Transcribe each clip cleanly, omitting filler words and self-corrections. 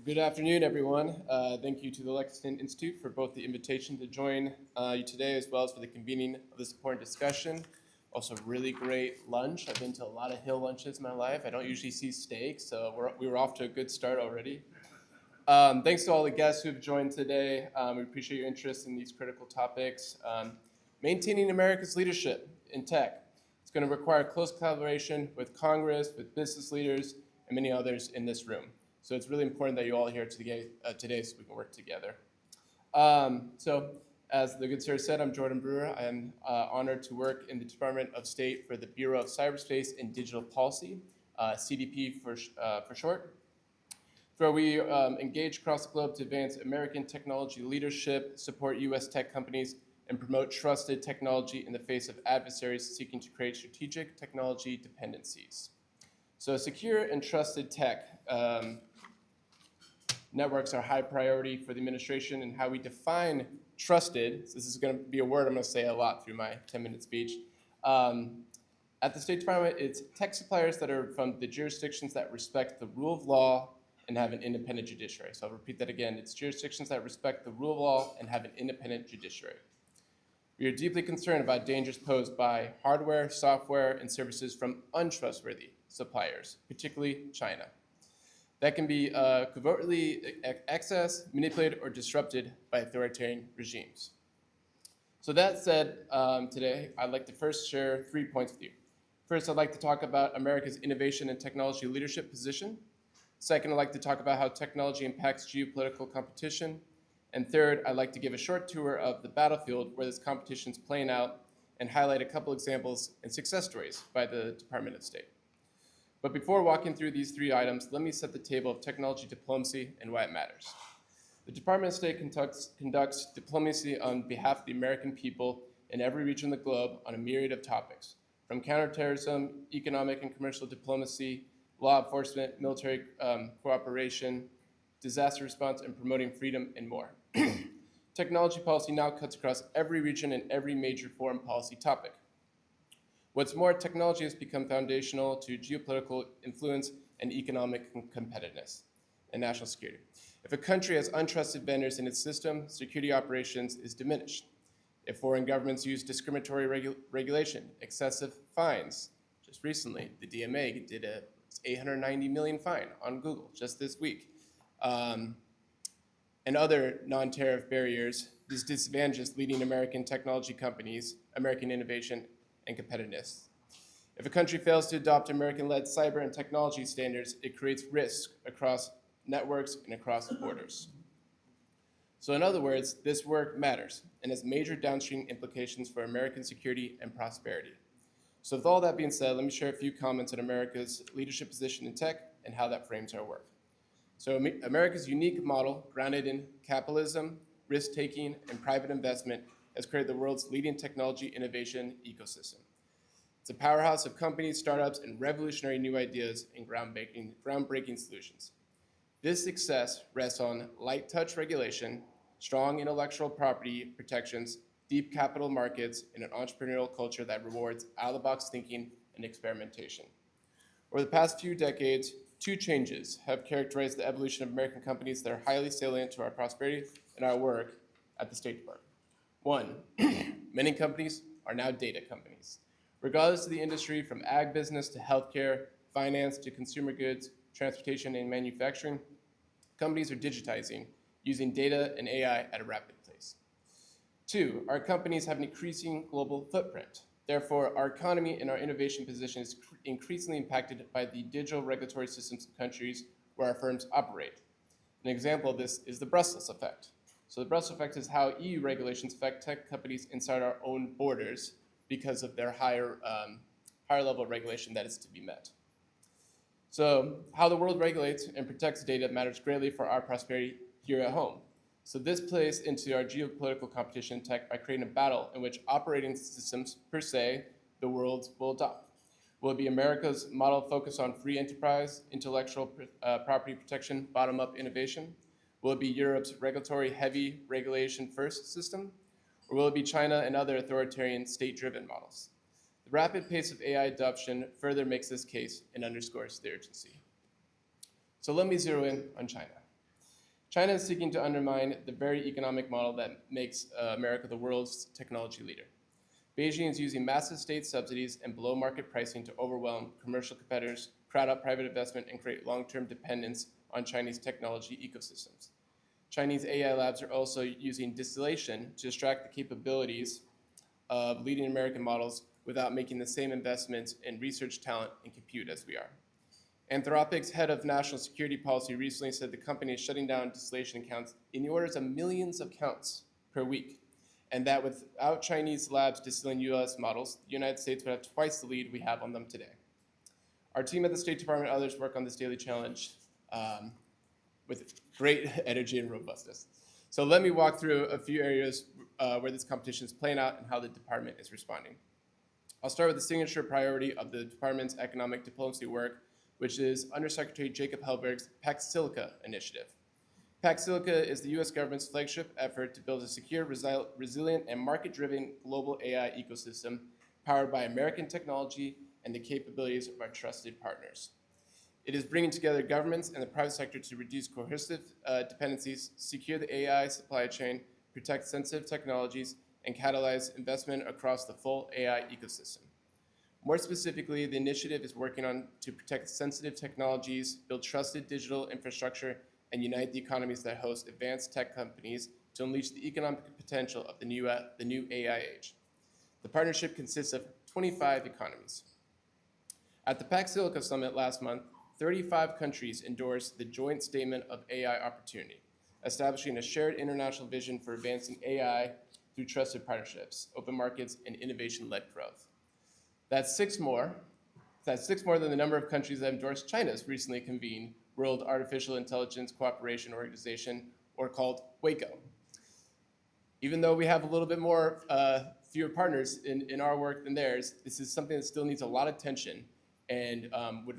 Good afternoon, everyone. Thank you to the Lexington Institute for both the invitation to join you today as well as for the convening of this important discussion. Also, really great lunch. I've been to a lot of hill lunches in my life. I don't usually see steak, so we were off to a good start already. Thanks to all the guests who have joined today. We appreciate your interest in these critical topics. Maintaining America's leadership in tech. It's going to require close collaboration with Congress, with business leaders, and many others in this room. So it's really important that you're all here today so we can work together. So as the good sir said, I'm Jordan Brewer. I'm honored to work in the Department of State for the Bureau of Cyberspace and Digital Policy, CDP for short, where we engage across the globe to advance American technology leadership, support U.S. tech companies, and promote trusted technology in the face of adversaries seeking to create strategic technology dependencies. So secure and trusted tech networks are high priority for the administration, and how we define trusted, so this is going to be a word I'm going to say a lot through my 10-minute speech. At the State Department, it's tech suppliers that are from the jurisdictions that respect the rule of law and have an independent judiciary. So I'll repeat that again. It's jurisdictions that respect the rule of law and have an independent judiciary. We are deeply concerned about dangers posed by hardware, software, and services from untrustworthy suppliers, particularly China, that can be covertly accessed, manipulated, or disrupted by authoritarian regimes. So that said, today I'd like to first share 3 points with you. First, I'd like to talk about America's innovation and technology leadership position. Second, I'd like to talk about how technology impacts geopolitical competition. And third, I'd like to give a short tour of the battlefield where this competition is playing out and highlight a couple examples and success stories by the Department of State. But before walking through these 3 items, let me set the table of technology diplomacy and why it matters. The Department of State conducts diplomacy on behalf of the American people in every region of the globe on a myriad of topics, from counterterrorism, economic and commercial diplomacy, law enforcement, military cooperation, disaster response, and promoting freedom, and more. Technology policy now cuts across every region and every major foreign policy topic. What's more, technology has become foundational to geopolitical influence and economic competitiveness and national security. If a country has untrusted vendors in its system, security operations is diminished. If foreign governments use discriminatory regulation, excessive fines, just recently, the DMA did a $890 million fine on Google just this week, and other non-tariff barriers, these disadvantages leading American technology companies, American innovation, and competitiveness. If a country fails to adopt American-led cyber and technology standards, it creates risk across networks and across borders. So in other words, this work matters and has major downstream implications for American security and prosperity. So with all that being said, let me share a few comments on America's leadership position in tech and how that frames our work. So America's unique model, grounded in capitalism, risk-taking, and private investment, has created the world's leading technology innovation ecosystem. It's a powerhouse of companies, startups, and revolutionary new ideas and groundbreaking solutions. This success rests on light touch regulation, strong intellectual property protections, deep capital markets, and an entrepreneurial culture that rewards out-of-the-box thinking and experimentation. Over the past few decades, 2 changes have characterized the evolution of American companies that are highly salient to our prosperity and our work at the State Department. 1, many companies are now data companies. Regardless of the industry, from ag business to healthcare, finance to consumer goods, transportation, and manufacturing, companies are digitizing using data and AI at a rapid pace. 2, our companies have an increasing global footprint. Therefore, our economy and our innovation position is increasingly impacted by the digital regulatory systems of countries where our firms operate. An example of this is the Brussels effect. So the Brussels effect is how EU regulations affect tech companies inside our own borders because of their higher level of regulation that is to be met. So how the world regulates and protects data matters greatly for our prosperity here at home. So this plays into our geopolitical competition in tech by creating a battle in which operating systems per se the world will adopt. Will it be America's model focused on free enterprise, intellectual property protection, bottom-up innovation? Will it be Europe's regulatory heavy regulation first system? Or will it be China and other authoritarian state-driven models? The rapid pace of AI adoption further makes this case and underscores the urgency. So let me zero in on China. China is seeking to undermine the very economic model that makes America the world's technology leader. Beijing is using massive state subsidies and below market pricing to overwhelm commercial competitors, crowd out private investment, and create long-term dependence on Chinese technology ecosystems. Chinese AI labs are also using distillation to extract the capabilities of leading American models without making the same investments in research talent and compute as we are. Anthropic's head of national security policy recently said the company is shutting down distillation accounts in the orders of millions of counts per week, and that without Chinese labs distilling US models, the United States would have twice the lead we have on them today. Our team at the State Department and others work on this daily challenge with great energy and robustness. So let me walk through a few areas where this competition is playing out and how the department is responding. I'll start with the signature priority of the department's economic diplomacy work, which is Undersecretary Jacob Hellberg's PacSilica initiative. PacSilica is the US government's flagship effort to build a secure, resilient, and market-driven global AI ecosystem powered by American technology and the capabilities of our trusted partners. It is bringing together governments and the private sector to reduce coercive dependencies, secure the AI supply chain, protect sensitive technologies, and catalyze investment across the full AI ecosystem. More specifically, the initiative is working on to protect sensitive technologies, build trusted digital infrastructure, and unite the economies that host advanced tech companies to unleash the economic potential of the new AI age. The partnership consists of 25 economies. At the PacSilica Summit last month, 35 countries endorsed the Joint Statement of AI Opportunity, establishing a shared international vision for advancing AI through trusted partnerships, open markets, and innovation-led growth. That's six more than the number of countries that endorsed China's recently convened World Artificial Intelligence Cooperation Organization, or called WACO. Even though we have a little bit more fewer partners in our work than theirs, this is something that still needs a lot of attention and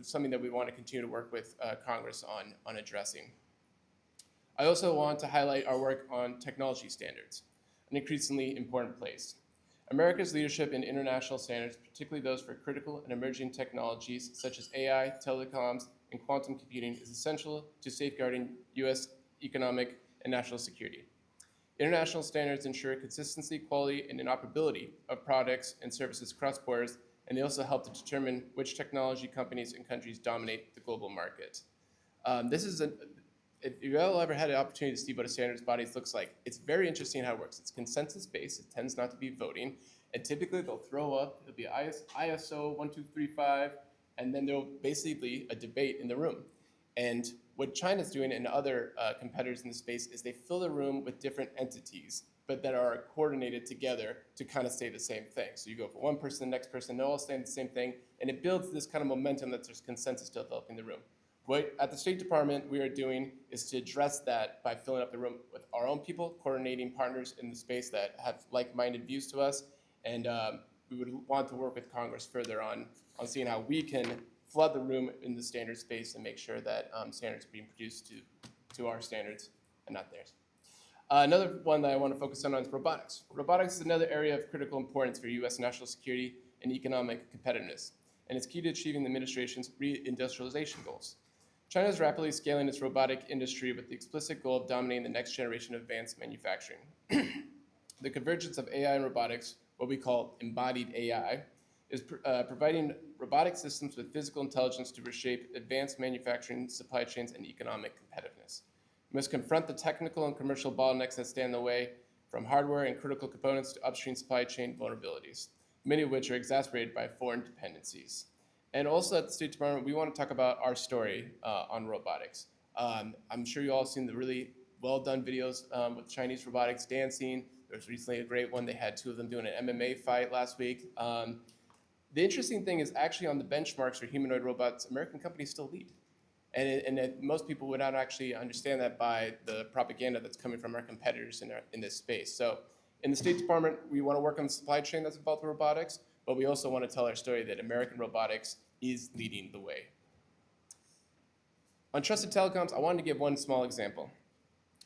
something that we want to continue to work with Congress on addressing. I also want to highlight our work on technology standards, an increasingly important place. America's leadership in international standards, particularly those for critical and emerging technologies such as AI, telecoms, and quantum computing, is essential to safeguarding U.S. economic and national security. International standards ensure consistency, quality, and interoperability of products and services across borders, and they also help to determine which technology companies and countries dominate the global market. If you've ever had an opportunity to see what a standards body looks like, it's very interesting how it works. It's consensus-based. It tends not to be voting. And typically, they'll throw up, it'll be ISO 1235, and then there'll basically be a debate in the room. And what China's doing and other competitors in the space is they fill the room with different entities, but that are coordinated together to kind of say the same thing. So you go from one person to the next person, they're all saying the same thing, and it builds this kind of momentum that there's consensus developing in the room. What at the State Department we are doing is to address that by filling up the room with our own people, coordinating partners in the space that have like-minded views to us, and we would want to work with Congress further on seeing how we can flood the room in the standards space and make sure that standards are being produced to our standards and not theirs. Another one that I want to focus on is robotics. Robotics is another area of critical importance for U.S. national security and economic competitiveness, and it's key to achieving the administration's reindustrialization goals. China is rapidly scaling its robotic industry with the explicit goal of dominating the next generation of advanced manufacturing. The convergence of AI and robotics, what we call embodied AI, is providing robotic systems with physical intelligence to reshape advanced manufacturing supply chains and economic competitiveness. We must confront the technical and commercial bottlenecks that stand in the way, from hardware and critical components to upstream supply chain vulnerabilities, many of which are exacerbated by foreign dependencies. And also at the State Department, we want to talk about our story on robotics. I'm sure you all have seen the really well-done videos with Chinese robotics dancing. There was recently a great one. They had two of them doing an MMA fight last week. The interesting thing is actually on the benchmarks for humanoid robots, American companies still lead. And most people would not actually understand that by the propaganda that's coming from our competitors in this space. So in the State Department, we want to work on the supply chain that's involved with robotics, but we also want to tell our story that American robotics is leading the way. On trusted telecoms, I wanted to give one small example.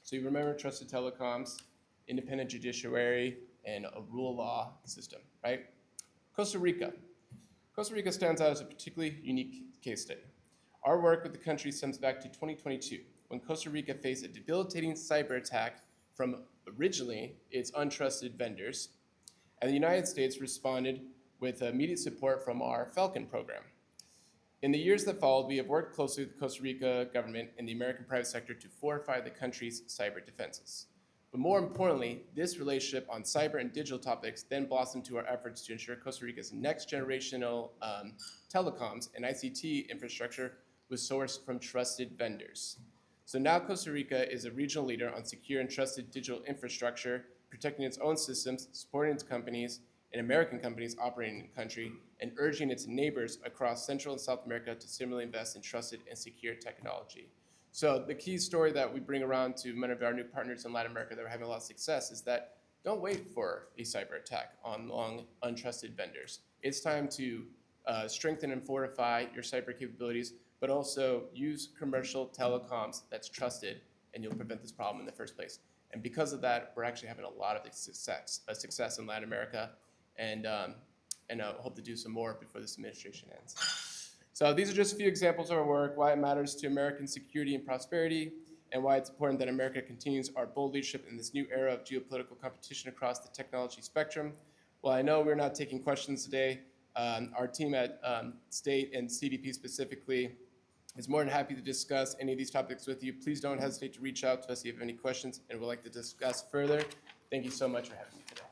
So you remember trusted telecoms, independent judiciary, and a rule of law system, right? Costa Rica. Costa Rica stands out as a particularly unique case study. Our work with the country stems back to 2022, when Costa Rica faced a debilitating cyber attack from originally its untrusted vendors, and the United States responded with immediate support from our Falcon program. In the years that followed, we have worked closely with the Costa Rica government and the American private sector to fortify the country's cyber defenses. But more importantly, this relationship on cyber and digital topics then blossomed to our efforts to ensure Costa Rica's next generational telecoms and ICT infrastructure was sourced from trusted vendors. So now Costa Rica is a regional leader on secure and trusted digital infrastructure, protecting its own systems, supporting its companies, and American companies operating in the country, and urging its neighbors across Central and South America to similarly invest in trusted and secure technology. So the key story that we bring around to many of our new partners in Latin America that are having a lot of success is that don't wait for a cyber attack on long, untrusted vendors. It's time to strengthen and fortify your cyber capabilities, but also use commercial telecoms that's trusted, and you'll prevent this problem in the first place. And because of that, we're actually having a lot of success in Latin America, and hope to do some more before this administration ends. So these are just a few examples of our work, why it matters to American security and prosperity, and why it's important that America continues our bold leadership in this new era of geopolitical competition across the technology spectrum. While I know we're not taking questions today, our team at State and CDP specifically is more than happy to discuss any of these topics with you. Please don't hesitate to reach out to us if you have any questions and would like to discuss further. Thank you so much for having me today.